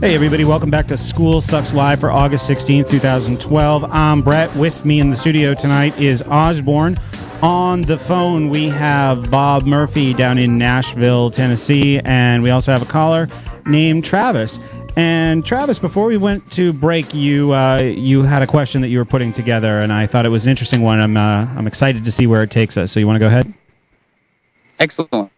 Hey everybody, welcome back to School Sucks Live for August 16th, 2012. I'm Brett. With me in the studio tonight is Osborne. On the phone we have Bob Murphy down in Nashville, Tennessee, and we also have a caller named Travis. And Travis, before we went to break, you had a question that you were putting together, and I thought it was an interesting one. I'm excited to see where it takes us. So you want to go ahead? Excellent.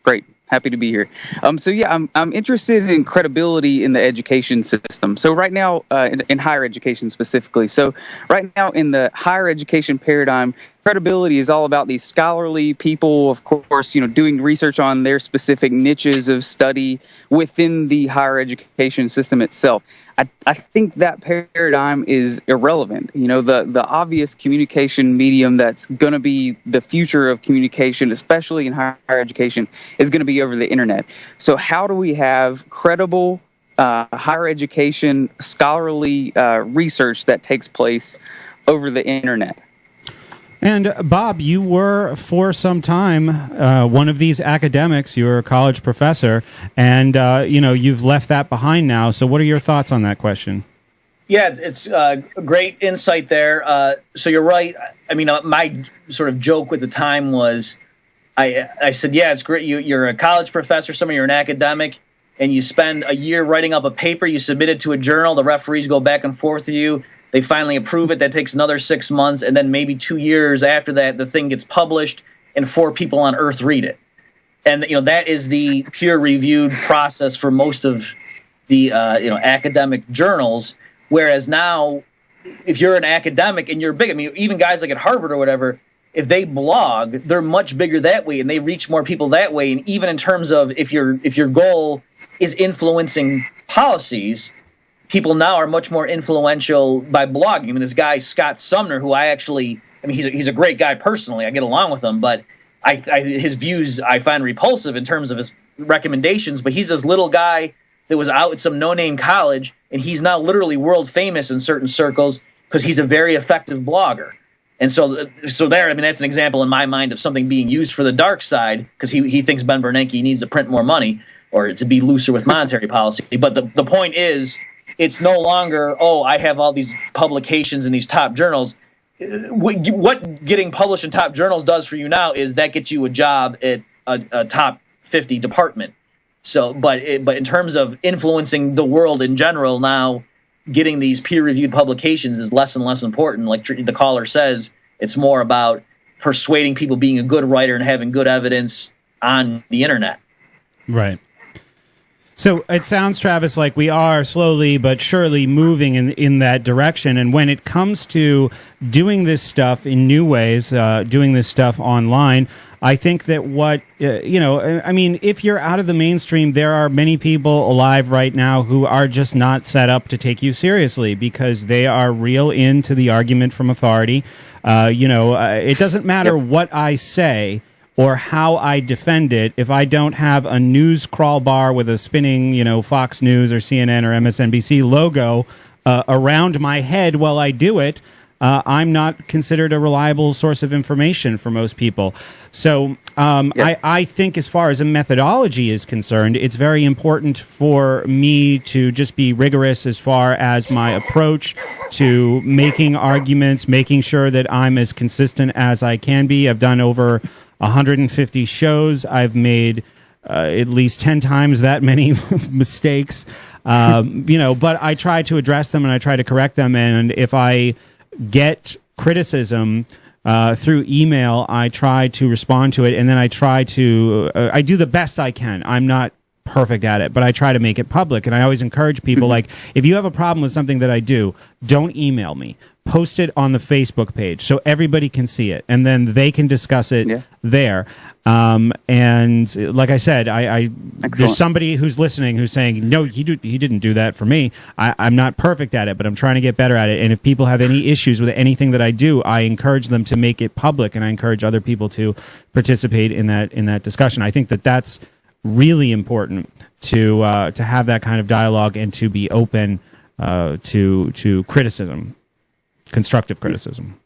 Great. Happy to be here. I'm interested in credibility in the education system. So right now, in higher education specifically. So right now in the higher education paradigm, credibility is all about these scholarly people, of course, doing research on their specific niches of study within the higher education system itself. I think that paradigm is irrelevant. The obvious communication medium that's going to be the future of communication, especially in higher education, is going to be over the internet. So how do we have credible higher education scholarly research that takes place over the internet? And Bob, you were for some time one of these academics. You were a college professor, and you've left that behind now. So, what are your thoughts on that question? Yeah, it's a great insight there. So you're right. I mean, my sort of joke with the time was, I said, yeah, it's great. You're a college professor, you're an academic, and you spend a year writing up a paper. You submit it to a journal. The referees go back and forth with you. They finally approve it. That takes another 6 months, and then maybe 2 years after that, the thing gets published, and 4 people on Earth read it. And that is the peer-reviewed process for most of the academic journals. Whereas now, if you're an academic and you're big, I mean, even guys like at Harvard or whatever, if they blog, they're much bigger that way, and they reach more people that way. And even in terms of if your goal is influencing policies, people now are much more influential by blogging. I mean, this guy, Scott Sumner, who he's a great guy personally. I get along with him, but his views I find repulsive in terms of his recommendations. But he's this little guy that was out at some no-name college, and he's now literally world famous in certain circles because he's a very effective blogger. And so there, I mean, that's an example in my mind of something being used for the dark side because he thinks Ben Bernanke needs to print more money or to be looser with monetary policy. But the point is, it's no longer, I have all these publications in these top journals. What getting published in top journals does for you now is that gets you a job at a top 50 department. So, but in terms of influencing the world in general, now getting these peer-reviewed publications is less and less important. Like the caller says, it's more about persuading people being a good writer and having good evidence on the internet. Right. So it sounds, Travis, like we are slowly but surely moving in that direction. And when it comes to doing this stuff in new ways, doing this stuff online, I think that if you're out of the mainstream, there are many people alive right now who are just not set up to take you seriously because they are real into the argument from authority. It doesn't matter what I say or how I defend it, if I don't have a news crawl bar with a spinning, Fox News or CNN or MSNBC logo around my head while I do it, I'm not considered a reliable source of information for most people. So I think as far as a methodology is concerned, it's very important for me to just be rigorous as far as my approach to making arguments, making sure that I'm as consistent as I can be. I've done over 150 shows. I've made at least 10 times that many mistakes, but I try to address them and I try to correct them. And if I get criticism through email, I try to respond to it. And then I do the best I can. I'm not perfect at it, but I try to make it public. And I always encourage people, like, if you have a problem with something that I do, don't email me. Post it on the Facebook page so everybody can see it, and then they can discuss it there. And like I said, there's somebody who's listening who's saying, no, he didn't do that for me. I'm not perfect at it, but I'm trying to get better at it. And if people have any issues with anything that I do, I encourage them to make it public, and I encourage other people to participate in that discussion. I think that that's really important to have that kind of dialogue and to be open to criticism. Constructive criticism.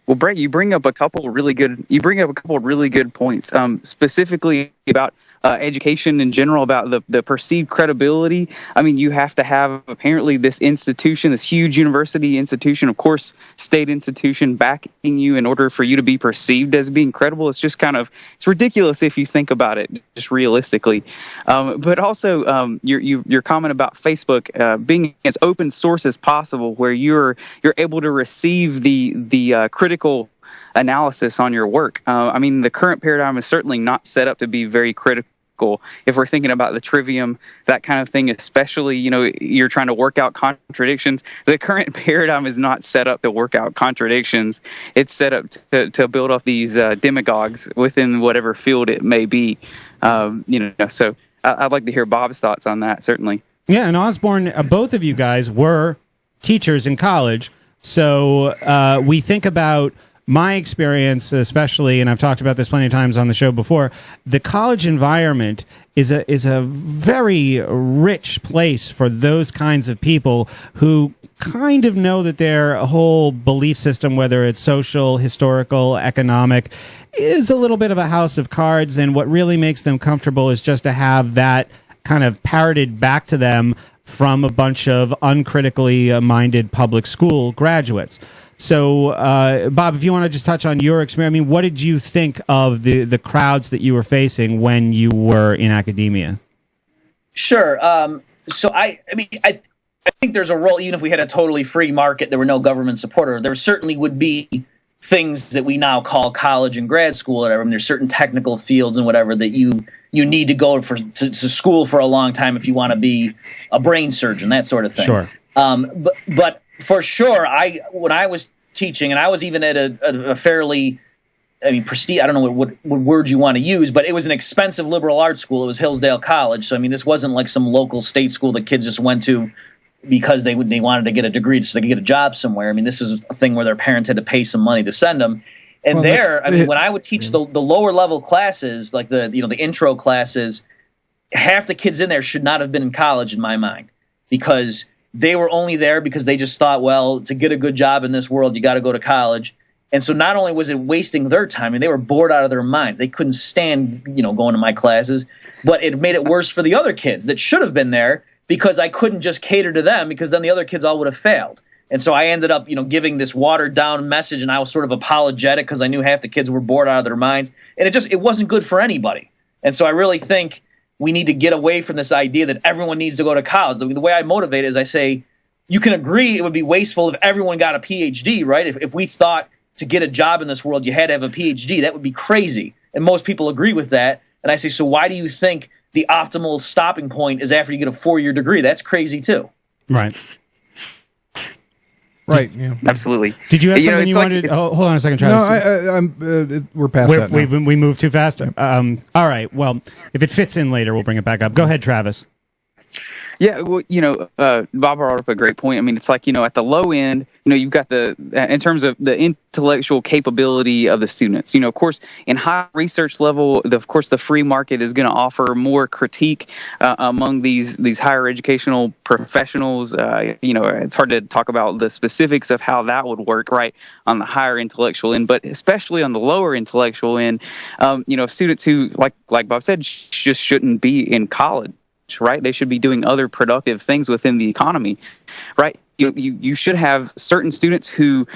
Well, Brett, you bring up a couple really good points, specifically about education in general, about the perceived credibility. I mean, you have to have apparently this institution, this huge university institution, of course, state institution, backing you in order for you to be perceived as being credible. It's just it's ridiculous if you think about it just realistically. But also your comment about Facebook being as open source as possible, where you're able to receive the critical analysis on your work. I mean, the current paradigm is certainly not set up to be very critical. If we're thinking about the trivium, that kind of thing, especially, you're trying to work out contradictions. The current paradigm is not set up to work out contradictions. It's set up to build off these demagogues within whatever field it may be. So I'd like to hear Bob's thoughts on that, certainly. Yeah, and Osborne, both of you guys were teachers in college. So we think about my experience, especially, and I've talked about this plenty of times on the show before, the college environment is a very rich place for those kinds of people who kind of know that their whole belief system, whether it's social, historical, economic, is a little bit of a house of cards, and what really makes them comfortable is just to have that kind of parroted back to them from a bunch of uncritically minded public school graduates. So, Bob, if you want to just touch on your experience, I mean, what did you think of the crowds that you were facing when you were in academia? Sure. So I think there's a role, even if we had a totally free market, there were no government support, there certainly would be things that we now call college and grad school, or whatever. I mean, there's certain technical fields and whatever that you need to go to school for a long time if you want to be a brain surgeon, that sort of thing. Sure. But for sure, when I was teaching, and I was even at a fairly, prestige, I don't know what word you want to use, but it was an expensive liberal arts school. It was Hillsdale College. So, this wasn't like some local state school that kids just went to because they wanted to get a degree so they could get a job somewhere. This is a thing where their parents had to pay some money to send them. And when I would teach the lower level classes, like the intro classes, half the kids in there should not have been in college in my mind, because they were only there because they just thought, well, to get a good job in this world, you got to go to college. And so not only was it wasting their time, they were bored out of their minds. They couldn't stand, going to my classes, but it made it worse for the other kids that should have been there, because I couldn't just cater to them, because then the other kids all would have failed. And so I ended up, giving this watered down message, and I was sort of apologetic because I knew half the kids were bored out of their minds, and it wasn't good for anybody. And so I really think we need to get away from this idea that everyone needs to go to college. The way I motivate is I say, you can agree it would be wasteful if everyone got a PhD, right? If we thought to get a job in this world, you had to have a PhD, that would be crazy. And most people agree with that. And I say, so why do you think the optimal stopping point is after you get a 4-year degree? That's crazy too. Right. Right. Yeah. Absolutely. Did you have something you wanted? Hold on a second, Travis. No, we're past that now. We moved too fast. All right. Well, if it fits in later, we'll bring it back up. Go ahead, Travis. Yeah, well, Bob brought up a great point. It's like, at the low end, you've got in terms of the intellectual capability of the students, of course, in high research level, of course, the free market is going to offer more critique among these higher educational professionals. It's hard to talk about the specifics of how that would work, right, on the higher intellectual end, but especially on the lower intellectual end, students who, like Bob said, just shouldn't be in college. Right, they should be doing other productive things within the economy, right? You should have certain students who,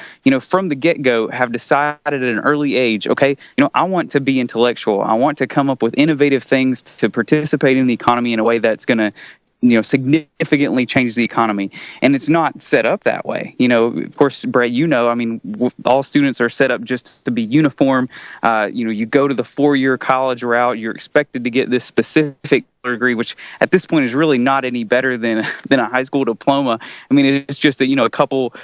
from the get-go have decided at an early age, okay, I want to be intellectual. I want to come up with innovative things to participate in the economy in a way that's going to significantly change the economy. And it's not set up that way. Of course, Brett, all students are set up just to be uniform. You go to the 4-year college route, you're expected to get this specific degree, which at this point is really not any better than a high school diploma. It's just a couple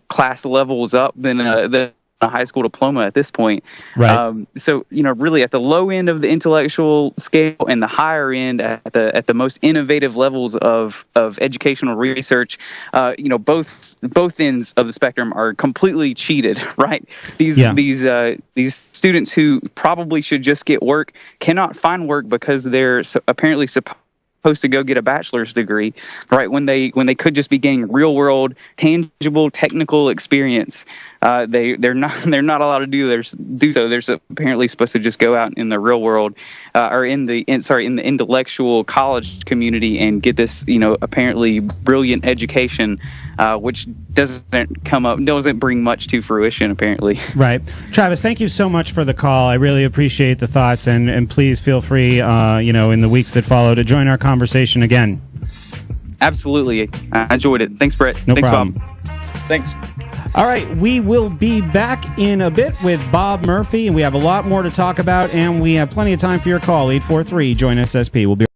class levels up than a high school diploma at this point. Right. So, really at the low end of the intellectual scale and the higher end at the most innovative levels of educational research, both ends of the spectrum are completely cheated, right? These students who probably should just get work cannot find work because they're apparently supposed supposed to go get a bachelor's degree, right? When they could just be getting real world, tangible, technical experience. They're not allowed to do so. They're apparently supposed to just go out in the real world, or in the intellectual college community and get this, apparently brilliant education, which doesn't bring much to fruition, apparently. Right. Travis, thank you so much for the call. I really appreciate the thoughts, and please feel free, in the weeks that follow to join our conversation again. Absolutely. I enjoyed it. Thanks, Brett. No Thanks, problem. Bob. Thanks. All right, we will be back in a bit with Bob Murphy, and we have a lot more to talk about, and we have plenty of time for your call, 843-JOIN-SSP. We'll be